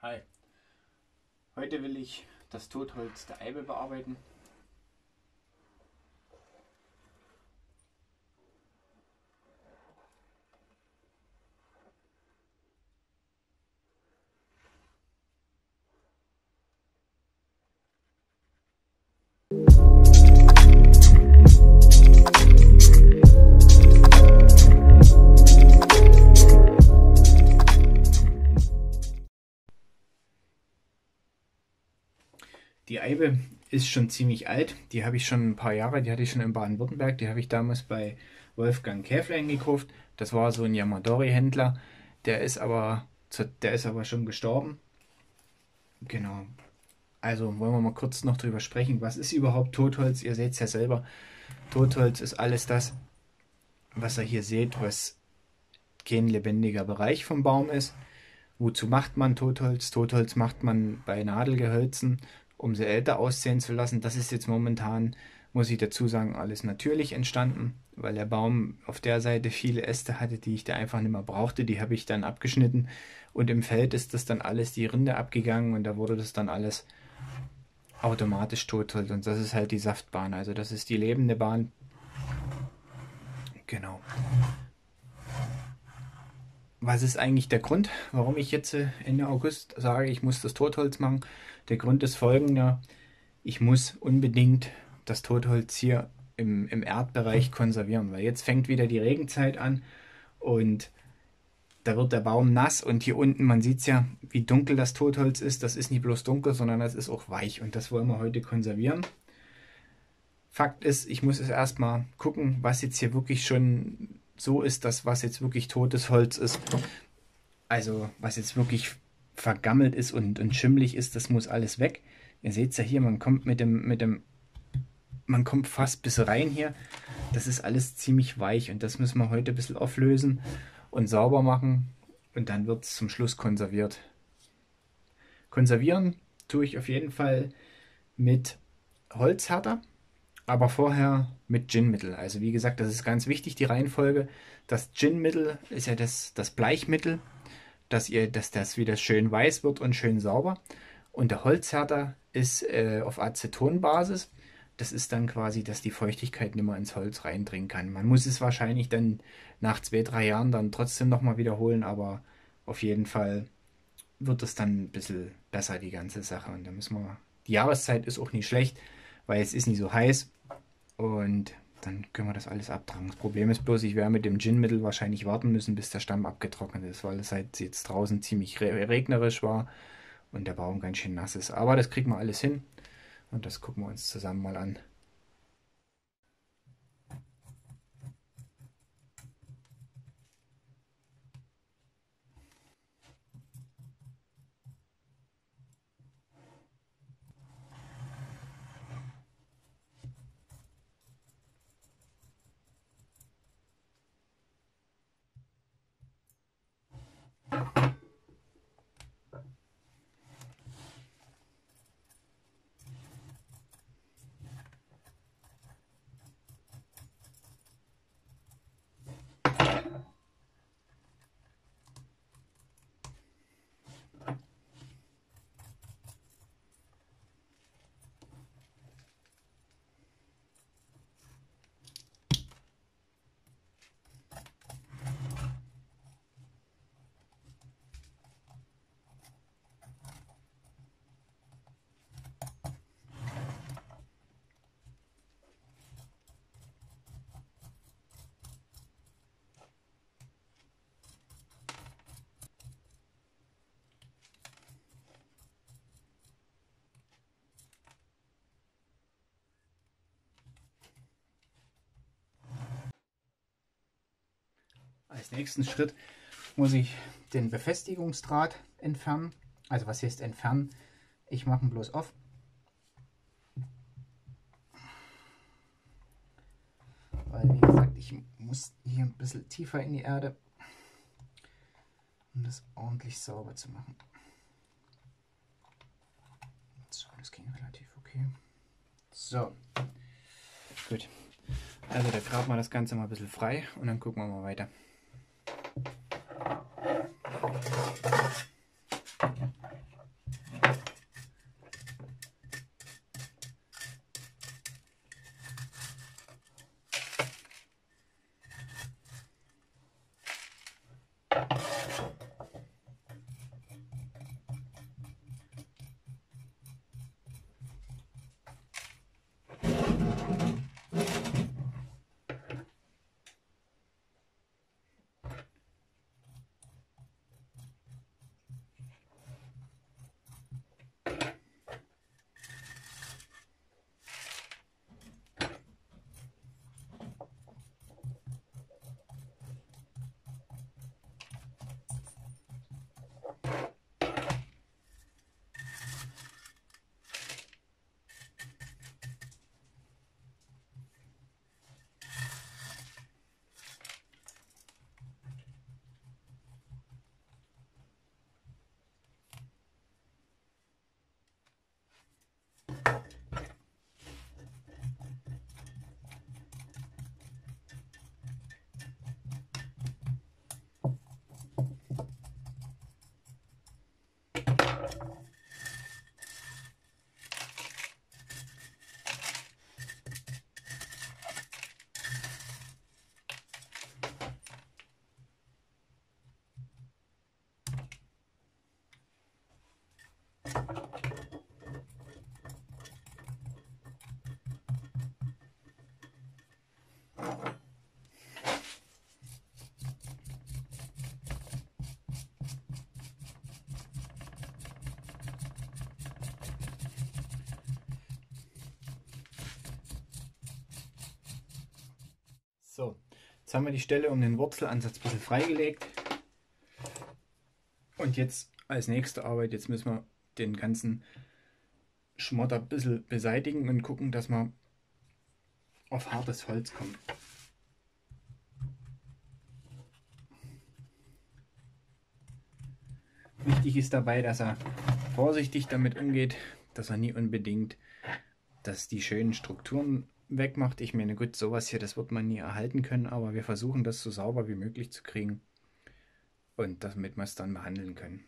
Hi, heute will ich das Totholz der Eibe bearbeiten. Die Eibe ist schon ziemlich alt, die habe ich schon ein paar Jahre, die hatte ich schon in Baden-Württemberg, die habe ich damals bei Wolfgang Käflein gekauft. Das war so ein Yamadori-Händler, der ist aber schon gestorben. Genau. Also wollen wir mal kurz noch drüber sprechen, was ist überhaupt Totholz? Ihr seht es ja selber, Totholz ist alles das, was ihr hier seht, was kein lebendiger Bereich vom Baum ist. Wozu macht man Totholz? Totholz macht man bei Nadelgehölzen, um sie älter aussehen zu lassen. Das ist jetzt momentan, muss ich dazu sagen, alles natürlich entstanden, weil der Baum auf der Seite viele Äste hatte, die ich da einfach nicht mehr brauchte. Die habe ich dann abgeschnitten und im Feld ist das dann alles die Rinde abgegangen und da wurde das dann alles automatisch Totholz und das ist halt die Saftbahn. Also das ist die lebende Bahn. Genau. Was ist eigentlich der Grund, warum ich jetzt Ende August sage, ich muss das Totholz machen? Der Grund ist folgender: Ich muss unbedingt das Totholz hier im Erdbereich konservieren, weil jetzt fängt wieder die Regenzeit an und da wird der Baum nass und hier unten, man sieht es ja, wie dunkel das Totholz ist. Das ist nicht bloß dunkel, sondern das ist auch weich und das wollen wir heute konservieren. Fakt ist, ich muss es erstmal gucken, was jetzt hier wirklich schon so ist, dass was jetzt wirklich totes Holz ist. Also was jetzt wirklich vergammelt ist und schimmelig ist, das muss alles weg. Ihr seht es ja hier, man kommt man kommt fast bis rein hier. Das ist alles ziemlich weich und das müssen wir heute ein bisschen auflösen und sauber machen und dann wird es zum Schluss konserviert. Konservieren tue ich auf jeden Fall mit Holzhärter, aber vorher mit Ginmittel. Also wie gesagt, das ist ganz wichtig, die Reihenfolge. Das Ginmittel ist ja das Bleichmittel, dass das wieder schön weiß wird und schön sauber. Und der Holzhärter ist auf Acetonbasis. Das ist dann quasi, dass die Feuchtigkeit nicht mehr ins Holz reindringen kann. Man muss es wahrscheinlich dann nach 2-3 Jahren dann trotzdem nochmal wiederholen, aber auf jeden Fall wird es dann ein bisschen besser, die ganze Sache. Und da müssen wir. Die Jahreszeit ist auch nicht schlecht, weil es ist nicht so heiß. Und dann können wir das alles abtragen. Das Problem ist bloß, ich werde mit dem Ginmittel wahrscheinlich warten müssen, bis der Stamm abgetrocknet ist, weil es halt jetzt draußen ziemlich regnerisch war und der Baum ganz schön nass ist. Aber das kriegen wir alles hin und das gucken wir uns zusammen mal an. Als nächsten Schritt muss ich den Befestigungsdraht entfernen. Also was heißt entfernen? Ich mache ihn bloß auf. Weil wie gesagt, ich muss hier ein bisschen tiefer in die Erde, um das ordentlich sauber zu machen. So, das ging relativ okay. So, gut. Also da graben wir das Ganze mal ein bisschen frei und dann gucken wir mal weiter. So, jetzt haben wir die Stelle um den Wurzelansatz ein bisschen freigelegt. Und jetzt als nächste Arbeit, jetzt müssen wir den ganzen Schmotter ein bisschen beseitigen und gucken, dass wir auf hartes Holz kommen. Wichtig ist dabei, dass er vorsichtig damit umgeht, dass er nie unbedingt die schönen Strukturen wegmacht. Ich meine, gut, sowas hier, das wird man nie erhalten können, aber wir versuchen das so sauber wie möglich zu kriegen und damit wir es dann behandeln können.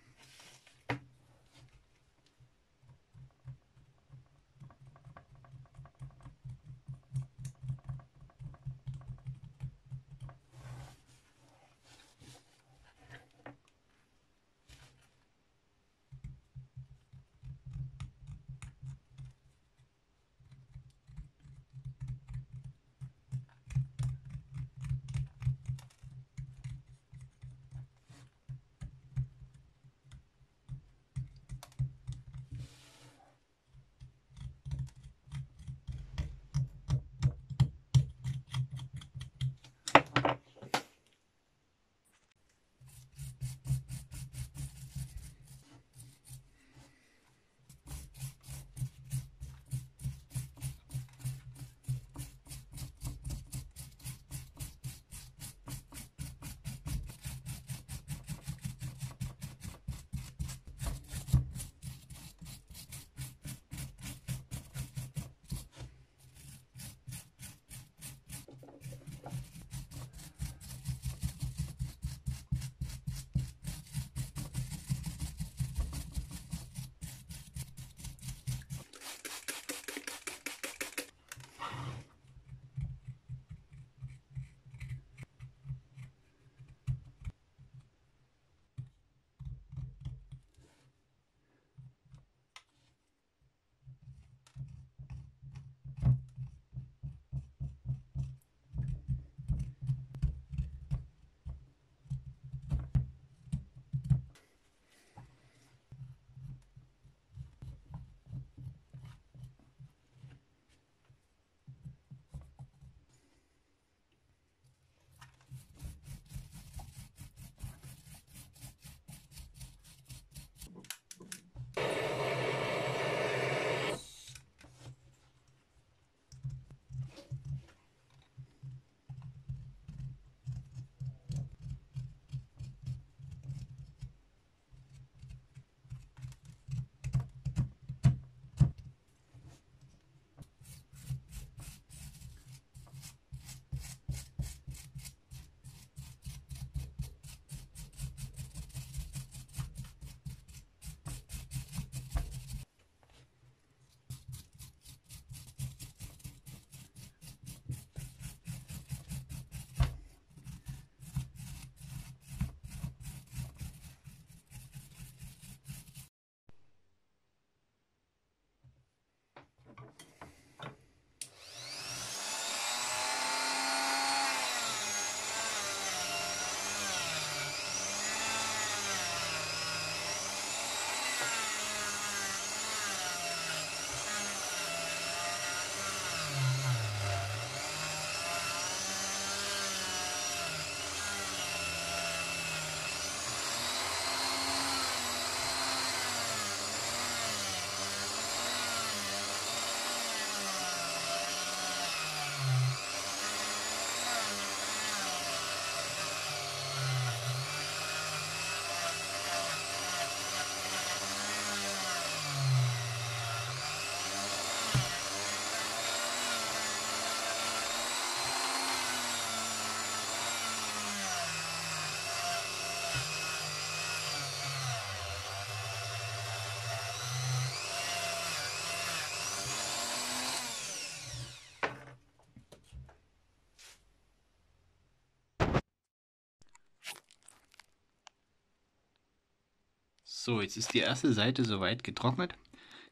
So, jetzt ist die erste Seite soweit getrocknet.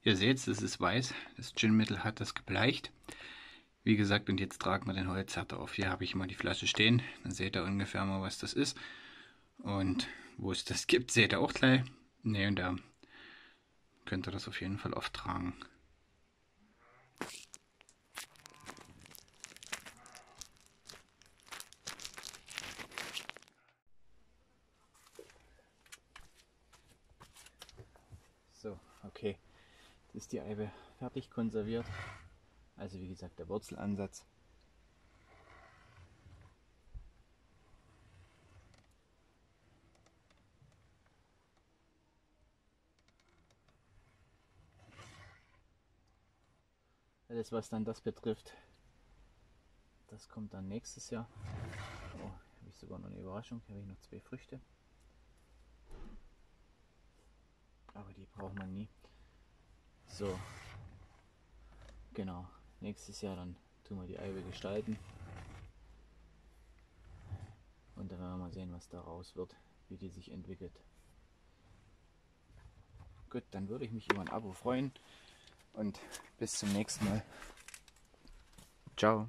Ihr seht, es ist weiß. Das Ginmittel hat das gebleicht. Wie gesagt, und jetzt tragen wir den Holzhärter auf. Hier habe ich mal die Flasche stehen. Dann seht ihr ungefähr mal, was das ist. Und wo es das gibt, seht ihr auch gleich. Ne, und da könnt ihr das auf jeden Fall auftragen. So, okay. Jetzt ist die Eibe fertig konserviert. Also wie gesagt, der Wurzelansatz. Alles was dann das betrifft, das kommt dann nächstes Jahr. Oh, habe ich sogar noch eine Überraschung. Hier habe ich noch 2 Früchte. Aber die braucht man nie. So, genau. Nächstes Jahr dann tun wir die Eibe gestalten. Und dann werden wir mal sehen, was daraus wird, wie die sich entwickelt. Gut, dann würde ich mich über ein Abo freuen und bis zum nächsten Mal. Ciao.